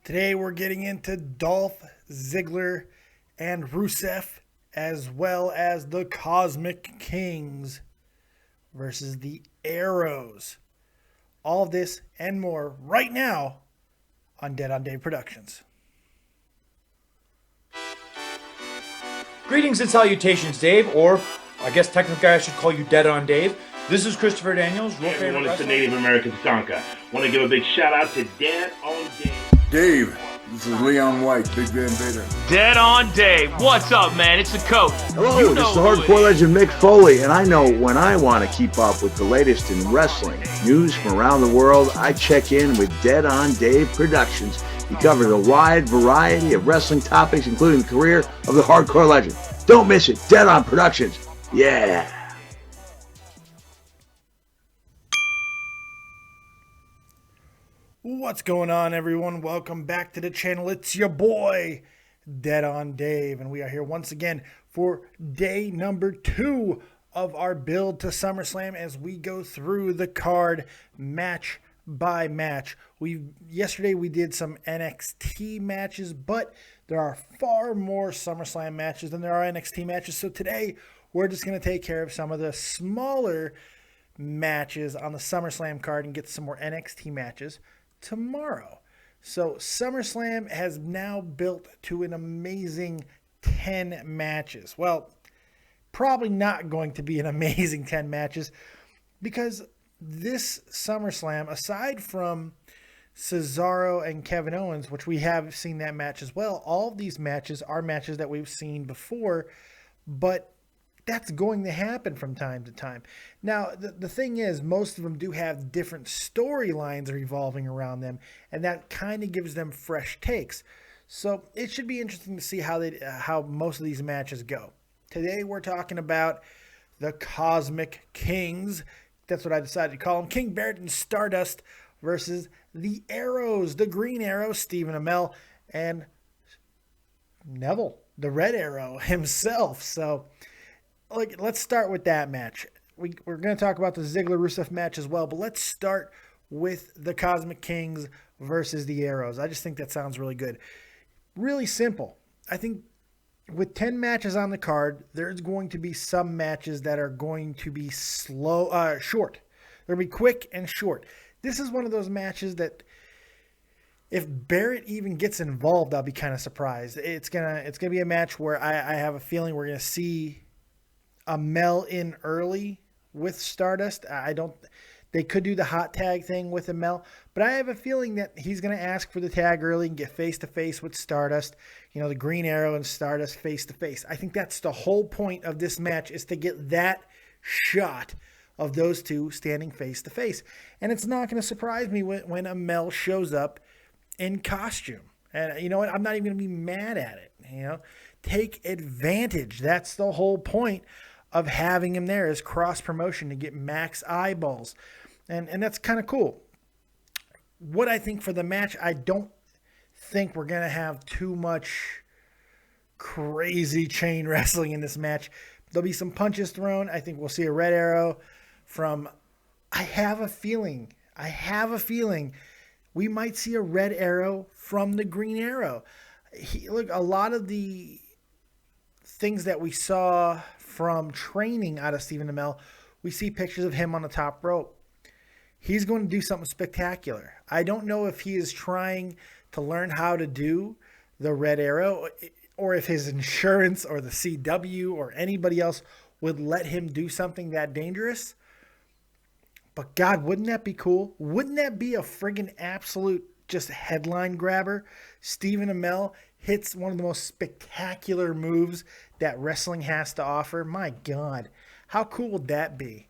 Today we're getting into Dolph, Ziggler, and Rusev, as well as the Cosmic Kings versus the Arrows. All of this and more right now on Dead on Dave Productions. Greetings and salutations, Dave, or I guess technically I should call you Dead on Dave. This is Christopher Daniels, your Hey favorite everyone, it's the wrestler. Native American Tonka. Want to give a big shout out to Dead on Dave. Dave, this is Leon White, Big Van Vader. Dead on Dave. What's up, man? It's the coach. Hello, You this know is the who it hardcore is. legend Mick Foley, and I know when I want to keep up with the latest in wrestling news from around the world, I check in with Dead on Dave Productions. He covers a wide variety of wrestling topics, including the career of the hardcore legend. Don't miss it. Dead on Productions. Yeah. What's going on, everyone? Welcome back to the channel. It's your boy, Dead on Dave, and we are here once again for day number 2 of our build to SummerSlam as we go through the card match by match. Yesterday we did some NXT matches, but there are far more SummerSlam matches than there are NXT matches. So today we're just going to take care of some of the smaller matches on the SummerSlam card and get some more NXT matches tomorrow. So SummerSlam has now built to an amazing 10 matches. Well, probably not going to be an amazing 10 matches because this SummerSlam, aside from Cesaro and Kevin Owens, which we have seen that match as well, all of these matches are matches that we've seen before, but that's going to happen from time to time. Now, the thing is, most of them do have different storylines revolving around them, and that kind of gives them fresh takes. So it should be interesting to see how most of these matches go. Today we're talking about the Cosmic Kings. That's what I decided to call them. King Barrett and Stardust versus the Arrows, the Green Arrow, Stephen Amell, and Neville, the Red Arrow himself. So let's start with that match. We're going to talk about the Ziggler-Rusev match as well, but let's start with the Cosmic Kings versus the Arrows. I just think that sounds really good. Really simple. I think with 10 matches on the card, there's going to be some matches that are going to be short. They're going to be quick and short. This is one of those matches that if Barrett even gets involved, I'll be kind of surprised. It's gonna be a match where I have a feeling we're going to see Amell in early with Stardust. They could do the hot tag thing with Amell, but I have a feeling that he's going to ask for the tag early and get face-to-face with Stardust. You know, the Green Arrow and Stardust face-to-face. I think that's the whole point of this match, is to get that shot of those two standing face-to-face. And it's not going to surprise me when Amell shows up in costume. And you know what? I'm not even going to be mad at it. You know, take advantage. That's the whole point of having him there, is cross-promotion to get max eyeballs. And that's kind of cool. What I think for the match, I don't think we're going to have too much crazy chain wrestling in this match. There'll be some punches thrown. I think we'll see a Red Arrow from... I have a feeling we might see a Red Arrow from the Green Arrow. Look, a lot of the things that we saw from training out of Stephen Amell, we see pictures of him on the top rope. He's going to do something spectacular. I don't know if he is trying to learn how to do the Red Arrow, or if his insurance or the CW or anybody else would let him do something that dangerous. But God, wouldn't that be cool? Wouldn't that be a friggin' absolute just headline grabber? Stephen Amell hits one of the most spectacular moves that wrestling has to offer. My God, how cool would that be?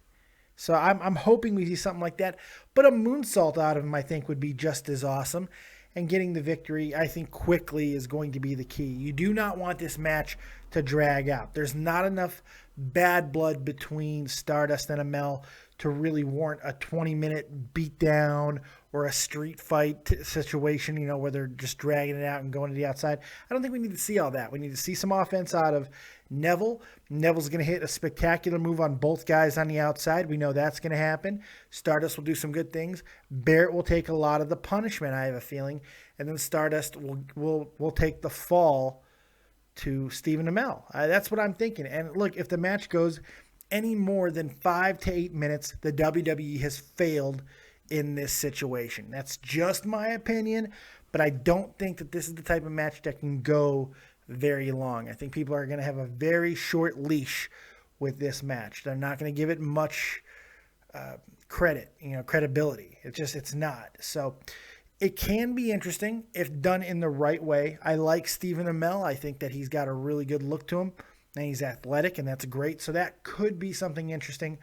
So I'm hoping we see something like that. But a moonsault out of him, I think, would be just as awesome. And getting the victory, I think, quickly is going to be the key. You do not want this match to drag out. There's not enough bad blood between Stardust and Amell to really warrant a 20-minute beatdown or a street fight situation, you know, where they're just dragging it out and going to the outside. I don't think we need to see all that. We need to see some offense out of Neville. Neville's going to hit a spectacular move on both guys on the outside. We know that's going to happen. Stardust will do some good things. Barrett will take a lot of the punishment, I have a feeling. And then Stardust will take the fall to Stephen Amell. That's what I'm thinking. And look, if the match goes any more than 5 to 8 minutes, the WWE has failed in this situation. That's just my opinion, but I don't think that this is the type of match that can go very long. I think people are going to have a very short leash with this match. They're not going to give it much credibility. It's not. So it can be interesting if done in the right way. I like Stephen Amell. I think that he's got a really good look to him, and he's athletic, and that's great. So that could be something interesting.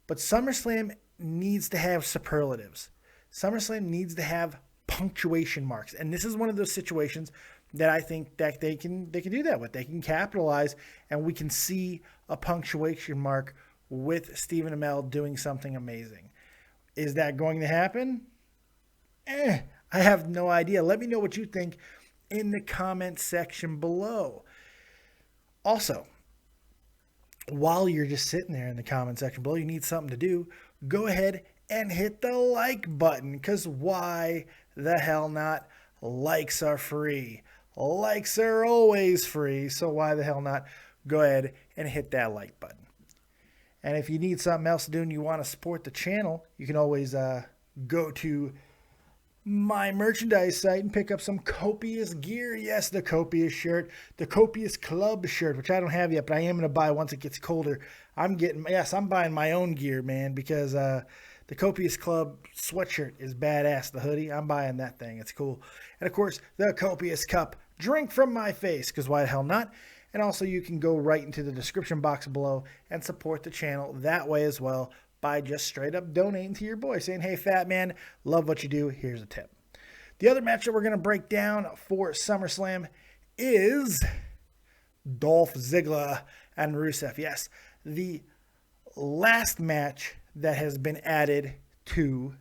But SummerSlam needs to have superlatives. SummerSlam needs to have punctuation marks. And this is one of those situations that I think that they can do that with. They can capitalize, and we can see a punctuation mark with Stephen Amell doing something amazing. Is that going to happen? I have no idea. Let me know what you think in the comment section below. Also, while you're just sitting there in the comment section below, you need something to do. Go ahead and hit the like button, because why the hell not? Likes are free. Likes are always free, so why the hell not? Go ahead and hit that like button. And if you need something else to do and you want to support the channel, you can always go to my merchandise site and pick up some Copious gear. Yes, the Copious shirt, the Copious Club shirt, which I don't have yet, but I am going to buy once it gets colder. I'm buying my own gear, man, because the Copious Club sweatshirt is badass. The hoodie, I'm buying that thing. It's cool. And of course, the Copious Cup. Drink from my face, because why the hell not? And also, you can go right into the description box below and support the channel that way as well, by just straight up donating to your boy, saying, hey, fat man, love what you do. Here's a tip. The other match that we're going to break down for SummerSlam is Dolph Ziggler and Rusev. Yes, the last match that has been added to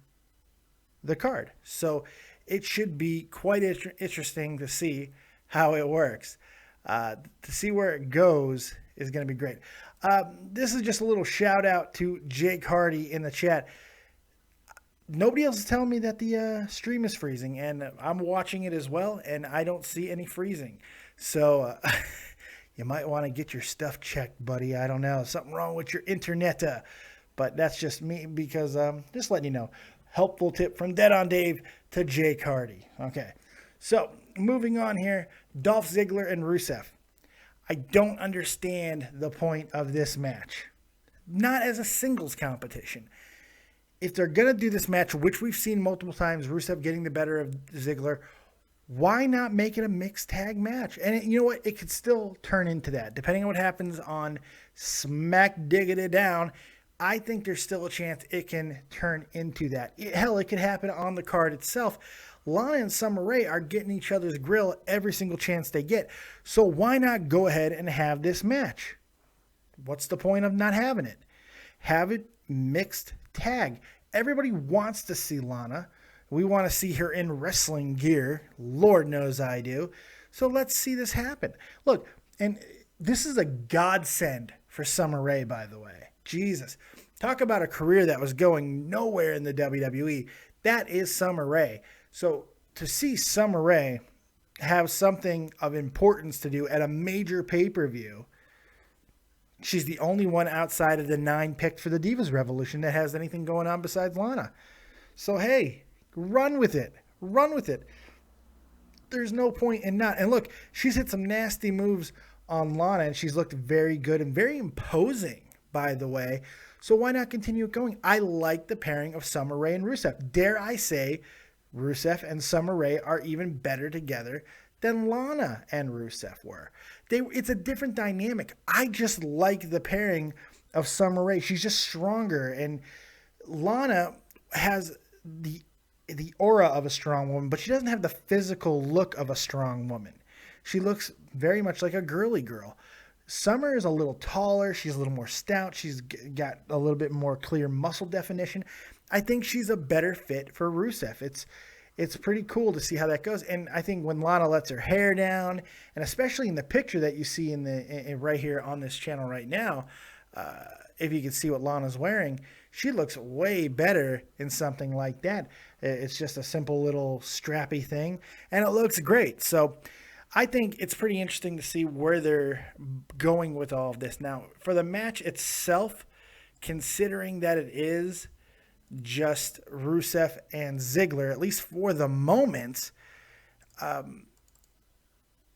the card. So it should be quite interesting to see how it works. To see where it goes is going to be great. This is just a little shout out to Jake Hardy in the chat. Nobody else is telling me that the stream is freezing, and I'm watching it as well, and I don't see any freezing. So you might want to get your stuff checked, buddy. I don't know. Something wrong with your internet. But that's just me, because just letting you know. Helpful tip from Dead on Dave to Jake Hardy. Okay. So moving on here, Dolph Ziggler and Rusev. I don't understand the point of this match. Not as a singles competition. If they're going to do this match, which we've seen multiple times, Rusev getting the better of Ziggler, why not make it a mixed tag match? And you know what? It could still turn into that. Depending on what happens on Smack Diggity Down, I think there's still a chance it can turn into that. Hell, it could happen on the card itself. Lana and Summer Rae are getting each other's grill every single chance they get. So why not go ahead and have this match? What's the point of not having it? Have it mixed tag. Everybody wants to see Lana. We want to see her in wrestling gear. Lord knows I do. So let's see this happen. Look, and this is a godsend for Summer Rae, by the way. Jesus. Talk about a career that was going nowhere in the WWE. That is Summer Rae. So to see Summer Rae have something of importance to do at a major pay-per-view, she's the only one outside of the 9 picked for the Divas Revolution that has anything going on besides Lana. So, hey, run with it. Run with it. There's no point in not. And look, she's hit some nasty moves on Lana, and she's looked very good and very imposing, by the way. So why not continue it going? I like the pairing of Summer Rae and Rusev. Dare I say, Rusev and Summer Rae are even better together than Lana and Rusev were. It's a different dynamic. I just like the pairing of Summer Rae. She's just stronger, and Lana has the aura of a strong woman, but she doesn't have the physical look of a strong woman. She looks very much like a girly girl. Summer is a little taller. She's a little more stout. She's got a little bit more clear muscle definition. I think she's a better fit for Rusev. It's pretty cool to see how that goes. And I think when Lana lets her hair down, and especially in the picture that you see in right here on this channel right now, if you can see what Lana's wearing, she looks way better in something like that. It's just a simple little strappy thing, and it looks great. So I think it's pretty interesting to see where they're going with all of this. Now, for the match itself, considering that it is just Rusev and Ziggler, at least for the moment,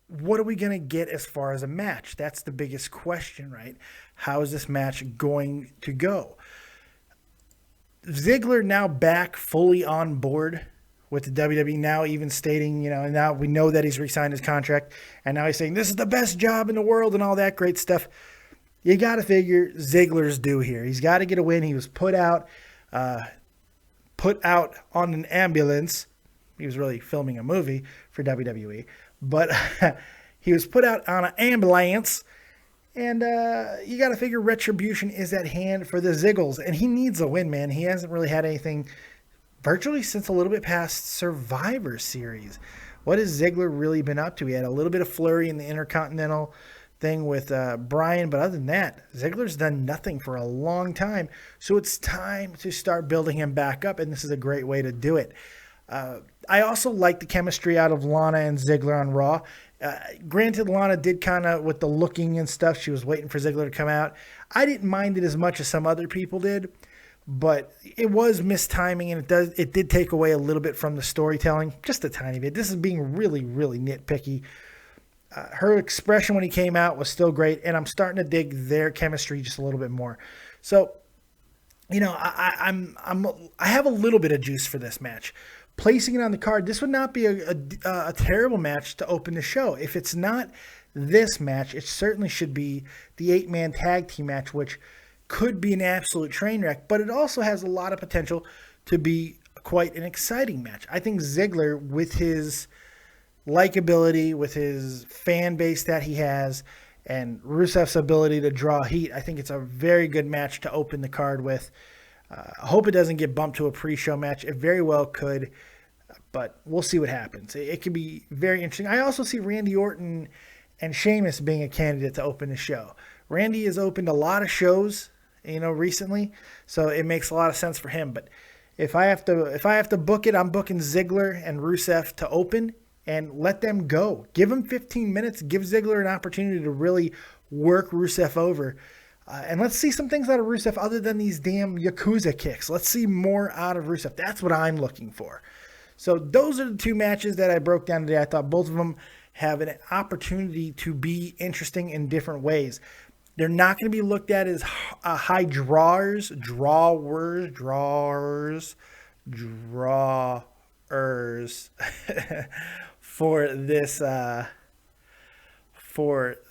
what are we going to get as far as a match? That's the biggest question, right? How is this match going to go? Ziggler now back fully on board with the WWE, now even stating, now we know that he's re-signed his contract, and now he's saying this is the best job in the world and all that great stuff. You got to figure Ziggler's due here. He's got to get a win. He was put out on an ambulance. He was really filming a movie for WWE, but he was put out on an ambulance, and you got to figure retribution is at hand for the Ziggles, and he needs a win, man. He hasn't really had anything virtually since a little bit past Survivor Series. What has Ziggler really been up to? He had a little bit of flurry in the Intercontinental thing with Bryan, but other than that, Ziggler's done nothing for a long time, so it's time to start building him back up, and this is a great way to do it. I also like the chemistry out of Lana and Ziggler on Raw. Granted, Lana did kind of, with the looking and stuff, she was waiting for Ziggler to come out. I didn't mind it as much as some other people did, but it was mistiming, and it did take away a little bit from the storytelling, just a tiny bit. This is being really, really nitpicky. Her expression when he came out was still great, and I'm starting to dig their chemistry just a little bit more. So, I have a little bit of juice for this match. Placing it on the card, this would not be a terrible match to open the show. If it's not this match, it certainly should be the 8-man tag team match, which could be an absolute train wreck, but it also has a lot of potential to be quite an exciting match. I think Ziggler, with his likability, with his fan base that he has, and Rusev's ability to draw heat, I think it's a very good match to open the card with. I hope it doesn't get bumped to a pre-show match. It very well could, but we'll see what happens. It could be very interesting. I also see Randy Orton and Sheamus being a candidate to open the show. Randy has opened a lot of shows, recently, so it makes a lot of sense for him. But if I have to book it, I'm booking Ziggler and Rusev to open and let them go. Give them 15 minutes. Give Ziggler an opportunity to really work Rusev over. And let's see some things out of Rusev other than these damn Yakuza kicks. Let's see more out of Rusev. That's what I'm looking for. So those are the two matches that I broke down today. I thought both of them have an opportunity to be interesting in different ways. They're not going to be looked at as high drawers for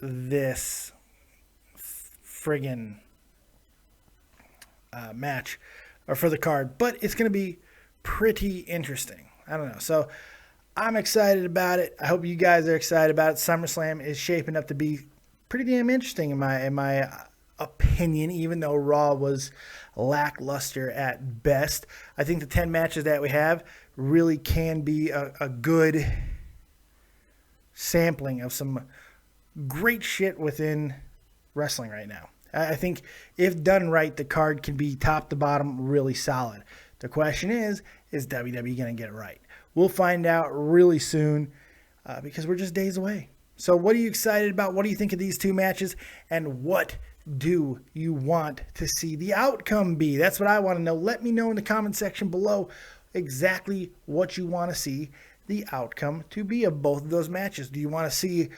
this friggin' match, or for the card, but it's going to be pretty interesting. I don't know. So I'm excited about it. I hope you guys are excited about it. SummerSlam is shaping up to be pretty damn interesting in my opinion, even though Raw was lackluster at best. I think the 10 matches that we have really can be a good sampling of some great shit within wrestling right now. I think if done right, the card can be top to bottom really solid. The question is WWE going to get it right? We'll find out really soon because we're just days away. So what are you excited about? What do you think of these two matches? And what do you want to see the outcome be? That's what I want to know. Let me know in the comment section below exactly what you want to see the outcome to be of both of those matches. Do you want to see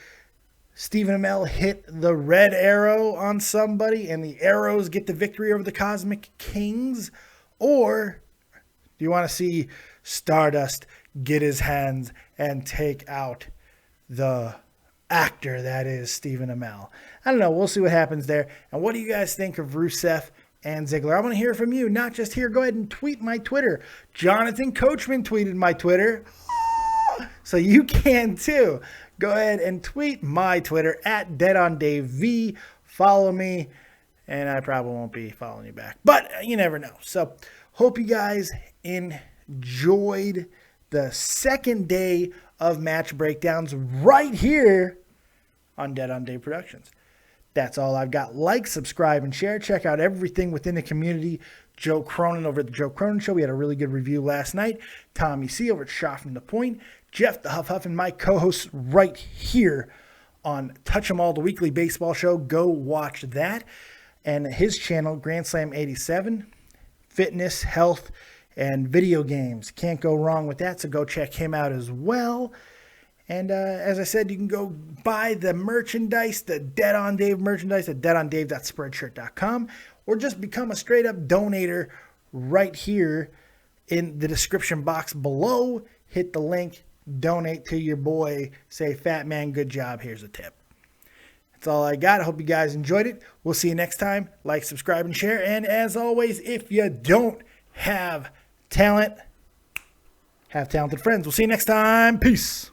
Stephen Amell hit the red arrow on somebody and the arrows get the victory over the Cosmic Kings? Or do you want to see Stardust get his hands and take out the actor that is Stephen Amell? I don't know. We'll see what happens there. And what do you guys think of Rusev and Ziggler? I want to hear from you, not just here. Go ahead and tweet my Twitter. Jonathan Coachman tweeted my Twitter. So you can too. Go ahead and tweet my Twitter at DeadOnDaveV. Follow me, and I probably won't be following you back, but you never know. So hope you guys enjoyed the second day of match breakdowns right here on Dead on Dave Productions. That's all I've got. Like, subscribe, and share. Check out everything within the community. Joe Cronin over at the Joe Cronin Show. We had a really good review last night. Tommy C over at Shot from the Point. Jeff the Huff Huff and my co-hosts right here on Touch 'em All, the weekly baseball show. Go watch that. And his channel, Grand Slam 87, fitness, health, and video games. Can't go wrong with that, so go check him out as well. And as I said, you can go buy the merchandise, the Dead on Dave merchandise at deadondave.spreadshirt.com, or just become a straight-up donator right here in the description box below. Hit the link, donate to your boy, say, Fat Man, good job, here's a tip. That's all I got. I hope you guys enjoyed it. We'll see you next time. Like, subscribe, and share. And as always, if you don't have talent, have talented friends. We'll see you next time. Peace.